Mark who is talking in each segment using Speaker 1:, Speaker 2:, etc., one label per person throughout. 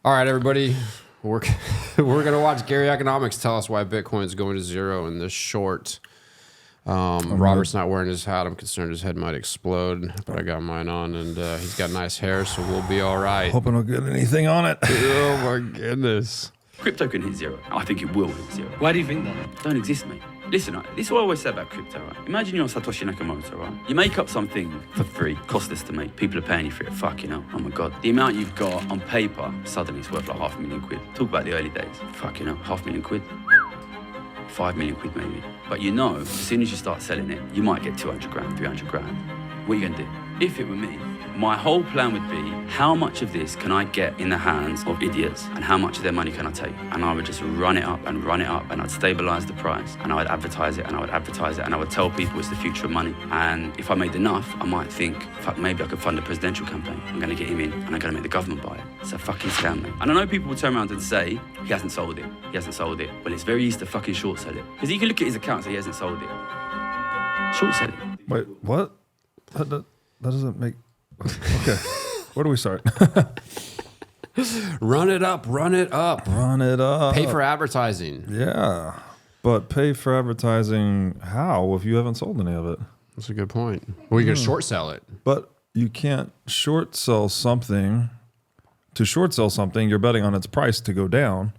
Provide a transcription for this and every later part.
Speaker 1: All right, everybody. We're going to watch Gary Economics tell us why Bitcoin is going to zero in this short. Robert's not wearing his hat. I'm concerned his head might explode, but I got mine on, and he's got nice hair, so we'll be all right.
Speaker 2: Hoping I'll get anything on it.
Speaker 1: Oh, my goodness.
Speaker 3: Crypto can hit zero. I think it will hit zero.
Speaker 4: Why do you think that?
Speaker 3: Don't exist, mate. Listen, this is what I always say about crypto, right? Imagine you're Satoshi Nakamoto, right? You make up something for free, costless to make. People are paying you for it. Fuck, you know. Oh my God. The amount you've got on paper, suddenly it's worth like £500,000. Talk about the early days. Fuck, you know, £500,000. 5 million quid maybe. But you know, as soon as you start selling it, you might get 200 grand, 300 grand. What are you gonna do? If it were me, my whole plan would be, how much of this can I get in the hands of idiots and how much of their money can I take? And I would just run it up and I'd stabilize the price and I would advertise it and I would advertise it and I would tell people it's the future of money. And if I made enough, I might think, fuck, maybe I could fund a presidential campaign. I'm gonna get him in and I'm gonna make the government buy it. It's a fucking scam, mate. And I know people will turn around and say, he hasn't sold it. Well, it's very easy to fucking short sell it. Because you can look at his account and say he hasn't sold it. Short sell it.
Speaker 2: Wait, what? That doesn't make... Okay. Where do we start?
Speaker 1: Run it up.
Speaker 2: Run it up.
Speaker 1: Pay for advertising.
Speaker 2: Yeah. But pay for advertising how if you haven't sold any of it?
Speaker 1: That's a good point. Well, you can short sell it.
Speaker 2: But you can't short sell something. To short sell something, you're betting on its price to go down.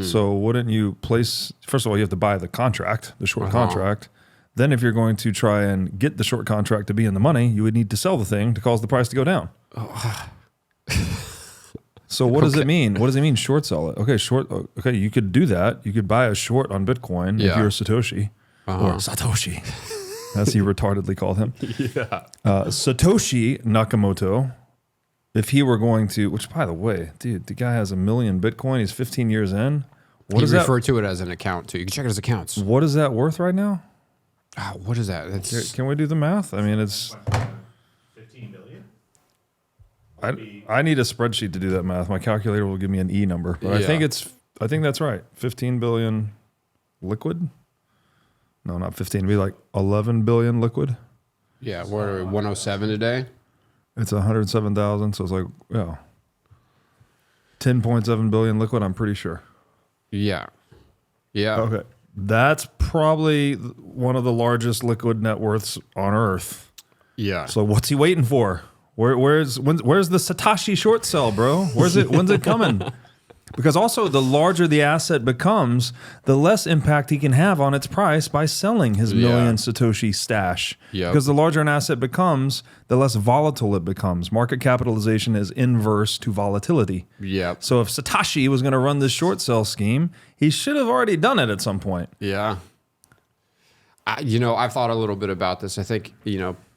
Speaker 2: So wouldn't you place... First of all, you have to buy the contract, the short contract. Then if you're going to try and get the short contract to be in the money, you would need to sell the thing to cause the price to go down. So what does it mean? What does it mean short sell it? Okay, you could do that. You could buy a short on Bitcoin if you're Satoshi. Or Satoshi, as he retardedly called him.
Speaker 1: Yeah.
Speaker 2: Satoshi Nakamoto, if he were going to, which by the way, dude, the guy has 1 million Bitcoin. He's 15 years in.
Speaker 1: He referred to it as an account too. You can check his accounts.
Speaker 2: What is that worth right now?
Speaker 1: What is that? That's...
Speaker 2: Can we do the math? I mean, it's
Speaker 5: 15 billion.
Speaker 2: I need a spreadsheet to do that math. My calculator will give me an E number, but I think that's right. 15 billion liquid. No, not 15. It'd be like 11 billion liquid.
Speaker 1: Yeah, what are we, 107 today?
Speaker 2: It's 107,000, so it's like 10.7 billion liquid. I'm pretty sure.
Speaker 1: Yeah.
Speaker 2: Okay. That's probably one of the largest liquid net worths on Earth.
Speaker 1: Yeah.
Speaker 2: So what's he waiting for? Where's the Satoshi short sell, bro? When's it coming? Because also the larger the asset becomes, the less impact he can have on its price by selling his million Satoshi stash. Because the larger an asset becomes, the less volatile it becomes. Market capitalization is inverse to volatility.
Speaker 1: Yep.
Speaker 2: So if Satoshi was going to run this short sell scheme, he should have already done it at some point.
Speaker 1: Yeah. I've thought a little bit about this. I think,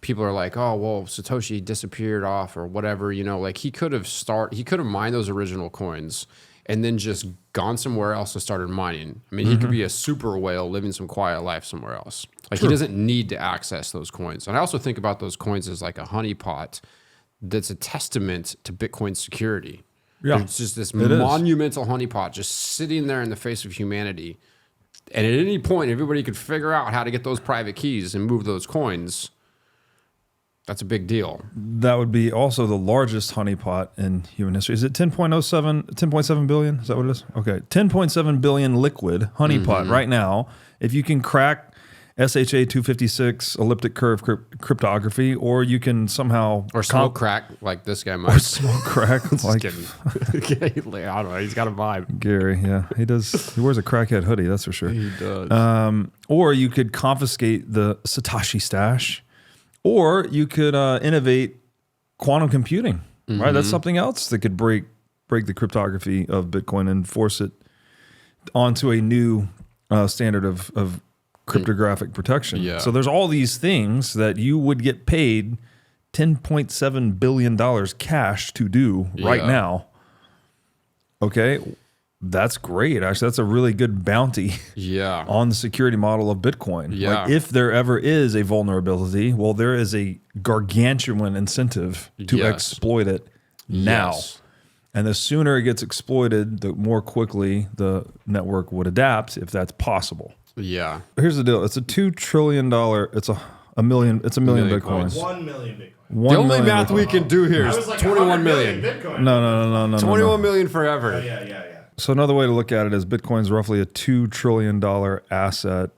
Speaker 1: people are like, oh, well, Satoshi disappeared off or whatever, like he could have mined those original coins and then just gone somewhere else and started mining. I mean, he could be a super whale living some quiet life somewhere else. Like he doesn't need to access those coins. And I also think about those coins as like a honeypot that's a testament to Bitcoin security. Yeah. It's just this monumental honeypot just sitting there in the face of humanity. And at any point, everybody could figure out how to get those private keys and move those coins. That's a big deal.
Speaker 2: That would be also the largest honeypot in human history. Is it 10.7 billion? Is that what it is? Okay. 10.7 billion liquid honeypot right now. If you can crack SHA-256 elliptic curve cryptography, or you can somehow...
Speaker 1: Or smoke crack, like this guy might.
Speaker 2: Or smoke crack. Like,
Speaker 1: I don't know. He's got a vibe.
Speaker 2: Gary, yeah. He does. He wears a crackhead hoodie, that's for sure.
Speaker 1: He does.
Speaker 2: Or you could confiscate the Satoshi stash. Or you could innovate quantum computing, right? That's something else that could break the cryptography of Bitcoin and force it onto a new standard of cryptographic protection. Yeah. So there's all these things that you would get paid $10.7 billion cash to do right now. Okay. That's great. Actually, that's a really good bounty on the security model of Bitcoin.
Speaker 1: Yeah.
Speaker 2: Like if there ever is a vulnerability, well, there is a gargantuan incentive to exploit it now. And the sooner it gets exploited, the more quickly the network would adapt if that's possible.
Speaker 1: Yeah.
Speaker 2: Here's the deal. It's a $2 trillion, it's a a million. It's a million
Speaker 1: Million
Speaker 2: Bitcoins.
Speaker 1: coins.
Speaker 5: 1 million Bitcoin.
Speaker 1: The only math we can do here
Speaker 5: I
Speaker 1: is
Speaker 5: was like
Speaker 1: 21 million.
Speaker 5: Bitcoin.
Speaker 2: No.
Speaker 1: 21 million forever.
Speaker 5: Oh, yeah.
Speaker 2: So another way to look at it is Bitcoin's roughly a $2 trillion asset.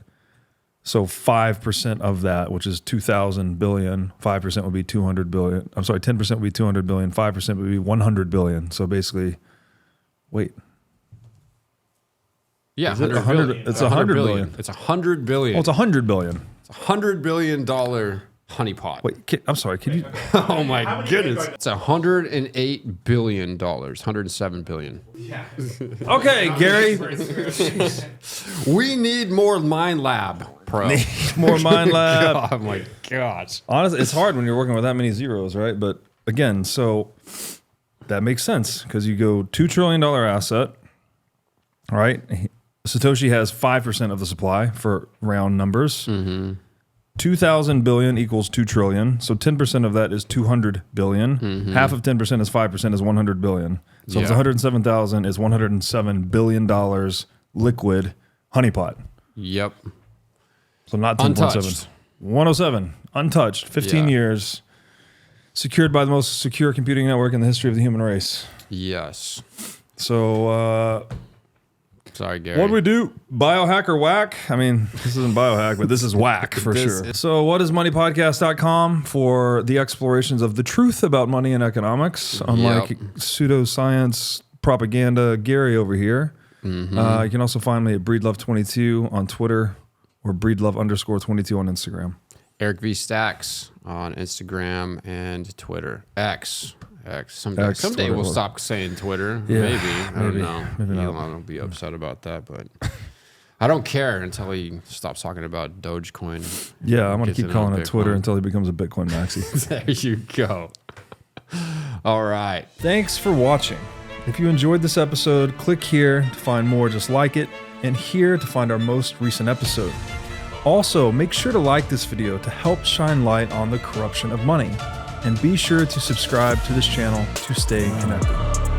Speaker 2: So 5% of that, which is 2,000 billion, 5% would be 200 billion. I'm sorry, 10% would be 200 billion, 5% would be 100 billion. So basically, wait.
Speaker 1: Yeah,
Speaker 2: Is it
Speaker 1: 100
Speaker 2: 100
Speaker 1: billion.
Speaker 2: It's 100 billion.
Speaker 1: It's 100 billion.
Speaker 2: Oh, it's 100 billion.
Speaker 1: It's $100 billion honeypot.
Speaker 2: Wait, I'm sorry. Can you?
Speaker 1: Oh my
Speaker 5: How many
Speaker 1: goodness.
Speaker 5: Bitcoin-
Speaker 1: It's $108 billion. $107 billion.
Speaker 5: Yeah.
Speaker 2: Okay, Gary.
Speaker 1: We need more Mind Lab, Pro.
Speaker 2: More Mind Lab.
Speaker 1: Oh my gosh.
Speaker 2: Honestly, it's hard when you're working with that many zeros, right? But again, so that makes sense because you go $2 trillion asset, right? Satoshi has 5% of the supply for round numbers. 2,000 billion equals 2 trillion. So 10% of that is 200 billion. Half of 10% is 5% is 100 billion. So it's
Speaker 1: Yeah.
Speaker 2: 107,000 is $107 billion liquid honeypot.
Speaker 1: Yep.
Speaker 2: So not 10.7.
Speaker 1: Untouched.
Speaker 2: 107, untouched, 15
Speaker 1: Yeah.
Speaker 2: years, secured by the most secure computing network in the history of the human race.
Speaker 1: Yes.
Speaker 2: So
Speaker 1: Sorry, Gary.
Speaker 2: what do we do? Biohack or whack? I mean, this isn't biohack, but this is whack for
Speaker 1: This
Speaker 2: sure.
Speaker 1: is-
Speaker 2: So what is moneypodcast.com for the explorations of the truth about money and economics, unlike pseudoscience propaganda Gary over here. You can also find me at Breedlove22 on Twitter or Breedlove_22 on Instagram.
Speaker 1: Eric V. Stacks on Instagram and Twitter. X. Someday
Speaker 2: X,
Speaker 1: we'll
Speaker 2: whatever.
Speaker 1: stop saying Twitter.
Speaker 2: Yeah,
Speaker 1: maybe. I don't
Speaker 2: maybe.
Speaker 1: know.
Speaker 2: Maybe not.
Speaker 1: Elon will be upset about that, but I don't care until he stops talking about Dogecoin.
Speaker 2: Yeah, I'm going to
Speaker 1: Gets
Speaker 2: keep
Speaker 1: it
Speaker 2: calling
Speaker 1: on
Speaker 2: it Twitter
Speaker 1: Bitcoin.
Speaker 2: until he becomes a Bitcoin maxi.
Speaker 1: There you go. All right.
Speaker 2: Thanks for watching. If you enjoyed this episode, click here to find more just like it, and here to find our most recent episode. Also, make sure to like this video to help shine light on the corruption of money, and be sure to subscribe to this channel to stay connected.